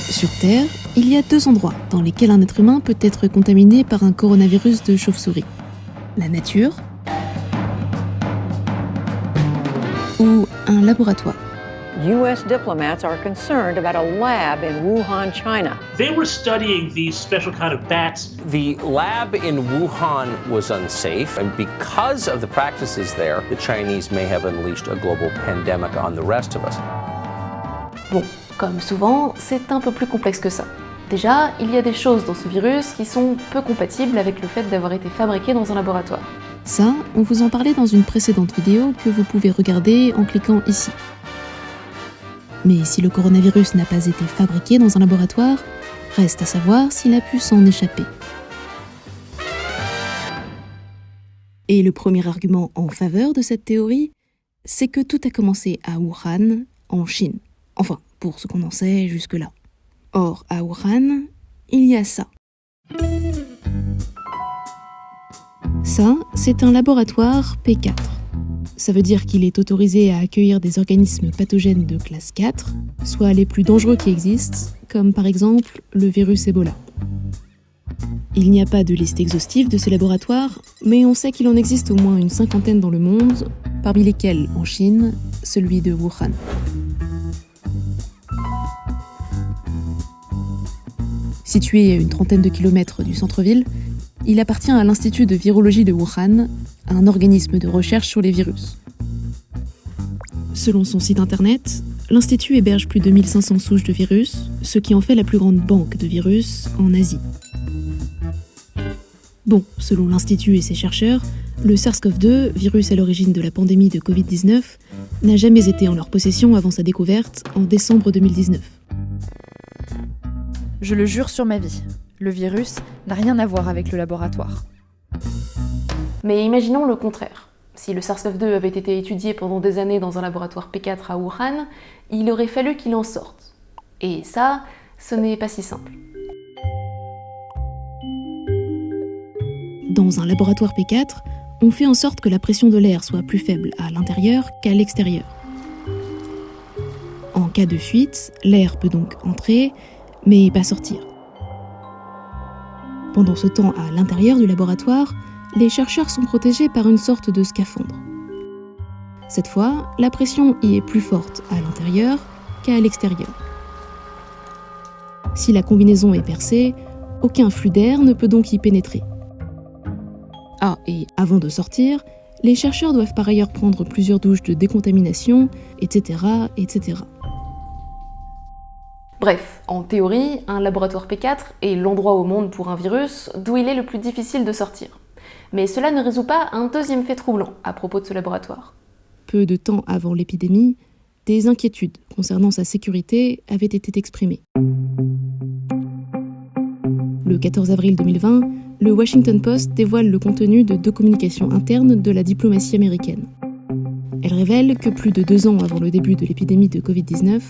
Sur Terre, il y a 2 endroits dans lesquels un être humain peut être contaminé par un coronavirus de chauve-souris. La nature ou un laboratoire. U.S. diplomats are concerned about a lab in Wuhan, China. They were studying these special kind of bats. The lab in Wuhan was unsafe, and because of the practices there, the Chinese may have unleashed a global pandemic on the rest of us. Bon, comme souvent, c'est un peu plus complexe que ça. Déjà, il y a des choses dans ce virus qui sont peu compatibles avec le fait d'avoir été fabriqué dans un laboratoire. Ça, on vous en parlait dans une précédente vidéo que vous pouvez regarder en cliquant ici. Mais si le coronavirus n'a pas été fabriqué dans un laboratoire, reste à savoir s'il a pu s'en échapper. Et le premier argument en faveur de cette théorie, c'est que tout a commencé à Wuhan, en Chine. Enfin, pour ce qu'on en sait jusque-là. Or, à Wuhan, il y a ça. Ça, c'est un laboratoire P4. Ça veut dire qu'il est autorisé à accueillir des organismes pathogènes de classe 4, soit les plus dangereux qui existent, comme par exemple le virus Ebola. Il n'y a pas de liste exhaustive de ces laboratoires, mais on sait qu'il en existe au moins une 50aine dans le monde, parmi lesquels, en Chine, celui de Wuhan. Situé à une 30aine de kilomètres du centre-ville, il appartient à l'Institut de virologie de Wuhan, un organisme de recherche sur les virus. Selon son site internet, l'Institut héberge plus de 1500 souches de virus, ce qui en fait la plus grande banque de virus en Asie. Bon, selon l'Institut et ses chercheurs, le SARS-CoV-2, virus à l'origine de la pandémie de Covid-19, n'a jamais été en leur possession avant sa découverte en décembre 2019. Je le jure sur ma vie, le virus n'a rien à voir avec le laboratoire. Mais imaginons le contraire. Si le SARS-CoV-2 avait été étudié pendant des années dans un laboratoire P4 à Wuhan, il aurait fallu qu'il en sorte. Et ça, ce n'est pas si simple. Dans un laboratoire P4, on fait en sorte que la pression de l'air soit plus faible à l'intérieur qu'à l'extérieur. En cas de fuite, l'air peut donc entrer, mais pas sortir. Pendant ce temps, à l'intérieur du laboratoire, les chercheurs sont protégés par une sorte de scaphandre. Cette fois, la pression y est plus forte à l'intérieur qu'à l'extérieur. Si la combinaison est percée, aucun flux d'air ne peut donc y pénétrer. Ah, et avant de sortir, les chercheurs doivent par ailleurs prendre plusieurs douches de décontamination, etc., etc. Bref, en théorie, un laboratoire P4 est l'endroit au monde pour un virus d'où il est le plus difficile de sortir. Mais cela ne résout pas un deuxième fait troublant à propos de ce laboratoire. Peu de temps avant l'épidémie, des inquiétudes concernant sa sécurité avaient été exprimées. Le 14 avril 2020, le Washington Post dévoile le contenu de 2 communications internes de la diplomatie américaine. Elle révèle que plus de 2 ans avant le début de l'épidémie de Covid-19,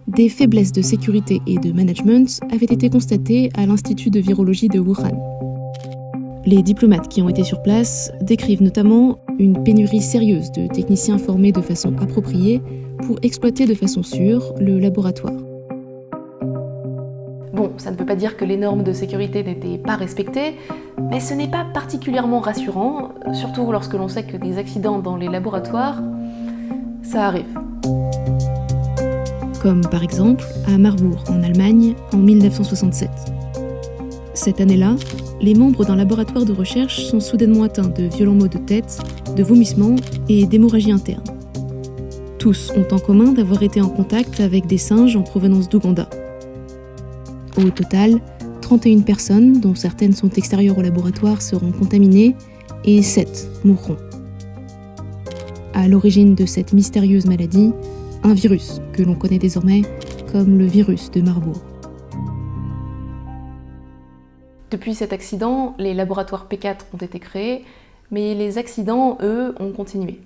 des faiblesses de sécurité et de management avaient été constatées à l'Institut de virologie de Wuhan. Les diplomates qui ont été sur place décrivent notamment une pénurie sérieuse de techniciens formés de façon appropriée pour exploiter de façon sûre le laboratoire. Bon, ça ne veut pas dire que les normes de sécurité n'étaient pas respectées, mais ce n'est pas particulièrement rassurant, surtout lorsque l'on sait que des accidents dans les laboratoires, ça arrive. Comme par exemple à Marbourg, en Allemagne, en 1967. Cette année-là, les membres d'un laboratoire de recherche sont soudainement atteints de violents maux de tête, de vomissements et d'hémorragie interne. Tous ont en commun d'avoir été en contact avec des singes en provenance d'Ouganda. Au total, 31 personnes, dont certaines sont extérieures au laboratoire, seront contaminées et 7 mourront. À l'origine de cette mystérieuse maladie, un virus que l'on connaît désormais comme le virus de Marbourg. Depuis cet accident, les laboratoires P4 ont été créés, mais les accidents, eux, ont continué.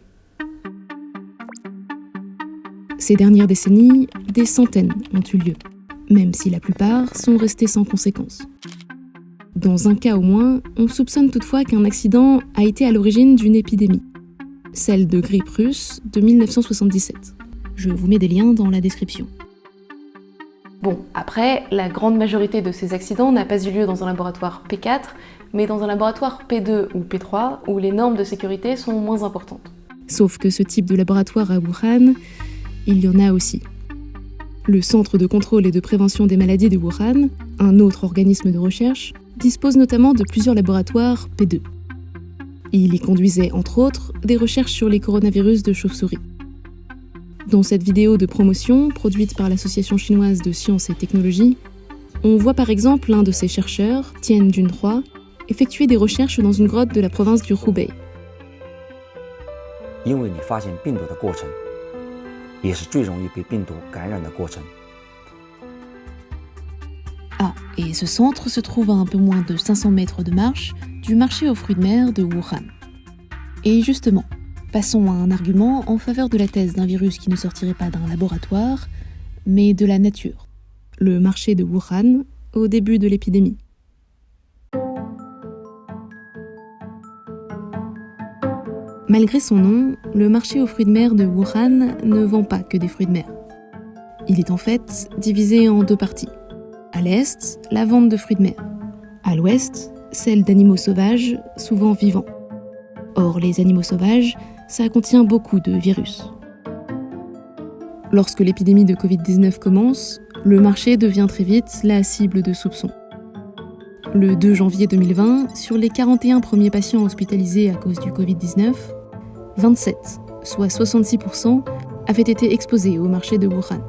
Ces dernières décennies, des centaines ont eu lieu, même si la plupart sont restés sans conséquences. Dans un cas au moins, on soupçonne toutefois qu'un accident a été à l'origine d'une épidémie, celle de grippe russe de 1977. Je vous mets des liens dans la description. Bon, après, la grande majorité de ces accidents n'a pas eu lieu dans un laboratoire P4, mais dans un laboratoire P2 ou P3, où les normes de sécurité sont moins importantes. Sauf que ce type de laboratoire à Wuhan, il y en a aussi. Le Centre de contrôle et de prévention des maladies de Wuhan, un autre organisme de recherche, dispose notamment de plusieurs laboratoires P2. Il y conduisait, entre autres, des recherches sur les coronavirus de chauve-souris. Dans cette vidéo de promotion, produite par l'Association chinoise de sciences et technologies, on voit par exemple l'un de ses chercheurs, Tian Junhua, effectuer des recherches dans une grotte de la province du Hubei. 因为你发现病毒的过程，也是最容易被病毒感染的过程。 Ah, et ce centre se trouve à un peu moins de 500 mètres de marche du marché aux fruits de mer de Wuhan. Et justement, passons à un argument en faveur de la thèse d'un virus qui ne sortirait pas d'un laboratoire, mais de la nature. Le marché de Wuhan au début de l'épidémie. Malgré son nom, le marché aux fruits de mer de Wuhan ne vend pas que des fruits de mer. Il est en fait divisé en deux parties. À l'est, la vente de fruits de mer. À l'ouest, celle d'animaux sauvages, souvent vivants. Or, les animaux sauvages, ça contient beaucoup de virus. Lorsque l'épidémie de Covid-19 commence, le marché devient très vite la cible de soupçons. Le 2 janvier 2020, sur les 41 premiers patients hospitalisés à cause du Covid-19, 27, soit 66%, avaient été exposés au marché de Wuhan.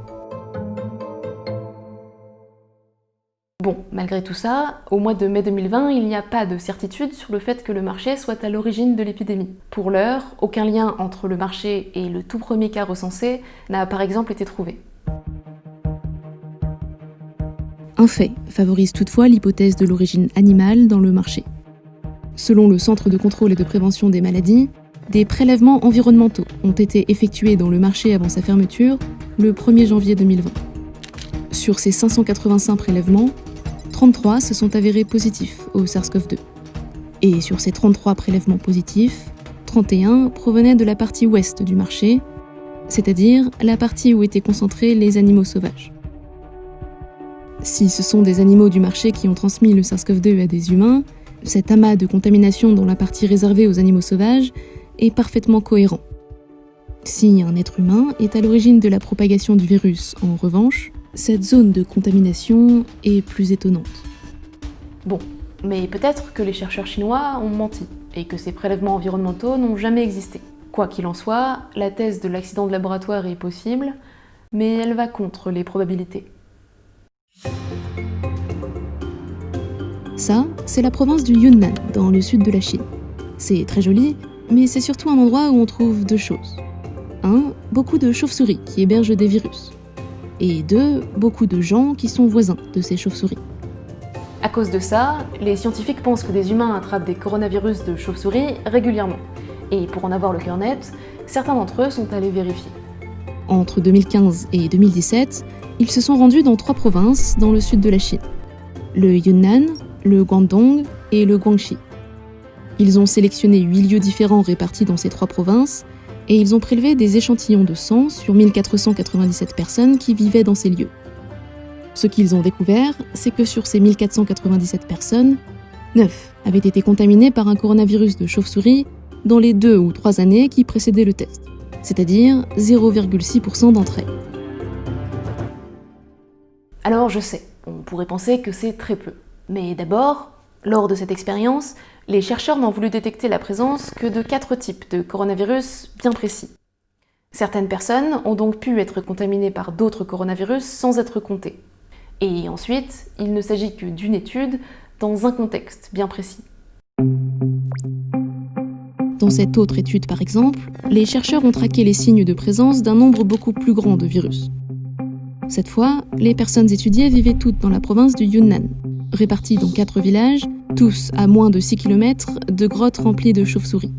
Bon, malgré tout ça, au mois de mai 2020, il n'y a pas de certitude sur le fait que le marché soit à l'origine de l'épidémie. Pour l'heure, aucun lien entre le marché et le tout premier cas recensé n'a par exemple été trouvé. Un fait favorise toutefois l'hypothèse de l'origine animale dans le marché. Selon le Centre de contrôle et de prévention des maladies, des prélèvements environnementaux ont été effectués dans le marché avant sa fermeture le 1er janvier 2020. Sur ces 585 prélèvements, 33 se sont avérés positifs au SARS-CoV-2. Et sur ces 33 prélèvements positifs, 31 provenaient de la partie ouest du marché, c'est-à-dire la partie où étaient concentrés les animaux sauvages. Si ce sont des animaux du marché qui ont transmis le SARS-CoV-2 à des humains, cet amas de contamination dans la partie réservée aux animaux sauvages est parfaitement cohérent. Si un être humain est à l'origine de la propagation du virus, en revanche, cette zone de contamination est plus étonnante. Bon, mais peut-être que les chercheurs chinois ont menti et que ces prélèvements environnementaux n'ont jamais existé. Quoi qu'il en soit, la thèse de l'accident de laboratoire est possible, mais elle va contre les probabilités. Ça, c'est la province du Yunnan, dans le sud de la Chine. C'est très joli, mais c'est surtout un endroit où on trouve deux choses. 1. Beaucoup de chauves-souris qui hébergent des virus. Et 2. Beaucoup de gens qui sont voisins de ces chauves-souris. À cause de ça, les scientifiques pensent que des humains attrapent des coronavirus de chauves-souris régulièrement. Et pour en avoir le cœur net, certains d'entre eux sont allés vérifier. Entre 2015 et 2017, ils se sont rendus dans 3 provinces dans le sud de la Chine. Le Yunnan, le Guangdong et le Guangxi. Ils ont sélectionné 8 lieux différents répartis dans ces 3 provinces et ils ont prélevé des échantillons de sang sur 1497 personnes qui vivaient dans ces lieux. Ce qu'ils ont découvert, c'est que sur ces 1497 personnes, 9 avaient été contaminées par un coronavirus de chauve-souris dans les 2 ou 3 années qui précédaient le test, c'est-à-dire 0,6% d'entre elles. Alors je sais, on pourrait penser que c'est très peu. Mais d'abord, lors de cette expérience, les chercheurs n'ont voulu détecter la présence que de 4 types de coronavirus bien précis. Certaines personnes ont donc pu être contaminées par d'autres coronavirus sans être comptées. Et ensuite, il ne s'agit que d'une étude dans un contexte bien précis. Dans cette autre étude, par exemple, les chercheurs ont traqué les signes de présence d'un nombre beaucoup plus grand de virus. Cette fois, les personnes étudiées vivaient toutes dans la province du Yunnan, réparties dans 4 villages, tous à moins de 6 km de grottes remplies de chauves-souris.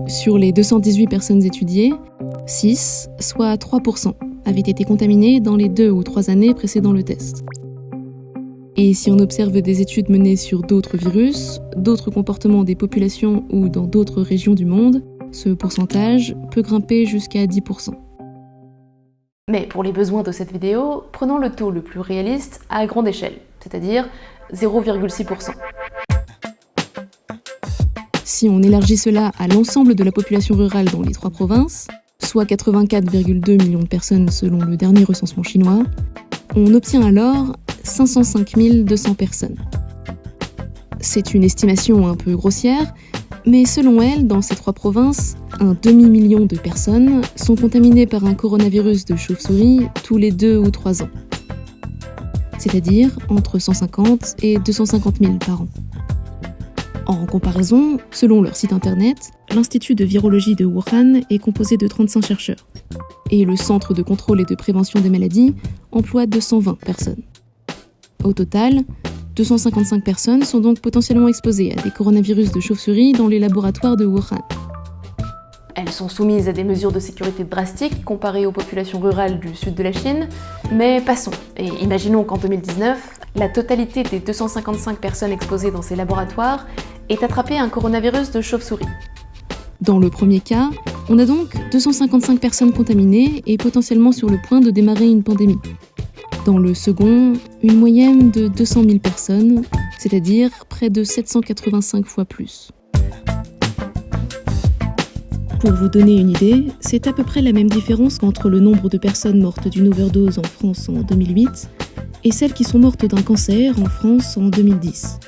Sur les 218 personnes étudiées, 6, soit 3%, avaient été contaminées dans les 2 ou 3 années précédant le test. Et si on observe des études menées sur d'autres virus, d'autres comportements des populations ou dans d'autres régions du monde, ce pourcentage peut grimper jusqu'à 10%. Mais pour les besoins de cette vidéo, prenons le taux le plus réaliste à grande échelle, c'est-à-dire 0,6%. Si on élargit cela à l'ensemble de la population rurale dans les 3 provinces, soit 84,2 millions de personnes selon le dernier recensement chinois, on obtient alors 505 200 personnes. C'est une estimation un peu grossière, mais selon elle, dans ces 3 provinces, un demi-million de personnes sont contaminées par un coronavirus de chauve-souris tous les 2 ou 3 ans. C'est-à-dire entre 150 et 250 000 par an. En comparaison, selon leur site internet, l'Institut de virologie de Wuhan est composé de 35 chercheurs. Et le Centre de contrôle et de prévention des maladies emploie 220 personnes. Au total, 255 personnes sont donc potentiellement exposées à des coronavirus de chauve-souris dans les laboratoires de Wuhan. Elles sont soumises à des mesures de sécurité drastiques comparées aux populations rurales du sud de la Chine, mais passons, et imaginons qu'en 2019, la totalité des 255 personnes exposées dans ces laboratoires ait attrapé un coronavirus de chauve-souris. Dans le premier cas, on a donc 255 personnes contaminées et potentiellement sur le point de démarrer une pandémie. Dans le second, une moyenne de 200 000 personnes, c'est-à-dire près de 785 fois plus. Pour vous donner une idée, c'est à peu près la même différence entre le nombre de personnes mortes d'une overdose en France en 2008 et celles qui sont mortes d'un cancer en France en 2010.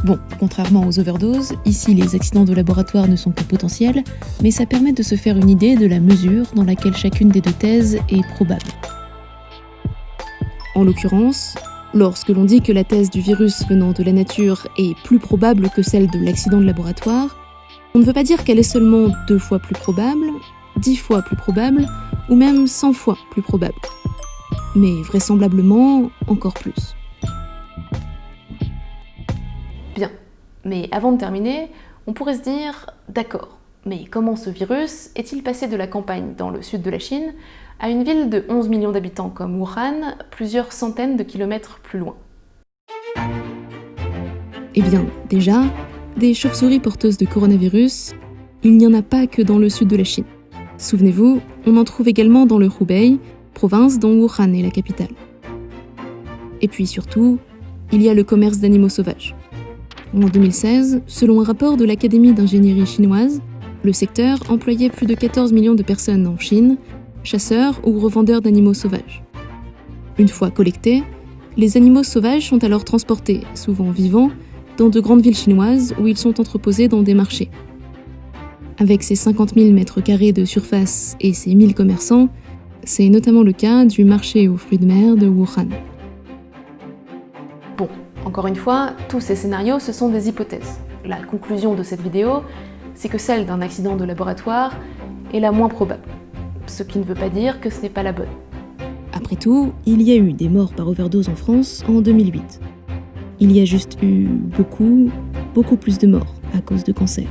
Bon, contrairement aux overdoses, ici les accidents de laboratoire ne sont que potentiels, mais ça permet de se faire une idée de la mesure dans laquelle chacune des 2 thèses est probable. En l'occurrence, lorsque l'on dit que la thèse du virus venant de la nature est plus probable que celle de l'accident de laboratoire, on ne veut pas dire qu'elle est seulement 2 fois plus probable, 10 fois plus probable, ou même 100 fois plus probable. Mais vraisemblablement encore plus. Bien, mais avant de terminer, on pourrait se dire, d'accord, mais comment ce virus est-il passé de la campagne dans le sud de la Chine à une ville de 11 millions d'habitants comme Wuhan, plusieurs centaines de kilomètres plus loin? Eh bien, déjà, des chauves-souris porteuses de coronavirus, il n'y en a pas que dans le sud de la Chine. Souvenez-vous, on en trouve également dans le Hubei, province dont Wuhan est la capitale. Et puis surtout, il y a le commerce d'animaux sauvages. En 2016, selon un rapport de l'Académie d'ingénierie chinoise, le secteur employait plus de 14 millions de personnes en Chine, chasseurs ou revendeurs d'animaux sauvages. Une fois collectés, les animaux sauvages sont alors transportés, souvent vivants, dans de grandes villes chinoises où ils sont entreposés dans des marchés. Avec ses 50 000 mètres carrés de surface et ses 1000 commerçants, c'est notamment le cas du marché aux fruits de mer de Wuhan. Bon, encore une fois, tous ces scénarios, ce sont des hypothèses. La conclusion de cette vidéo, c'est que celle d'un accident de laboratoire est la moins probable. Ce qui ne veut pas dire que ce n'est pas la bonne. Après tout, il y a eu des morts par overdose en France en 2008. Il y a juste eu beaucoup plus de morts à cause de cancer.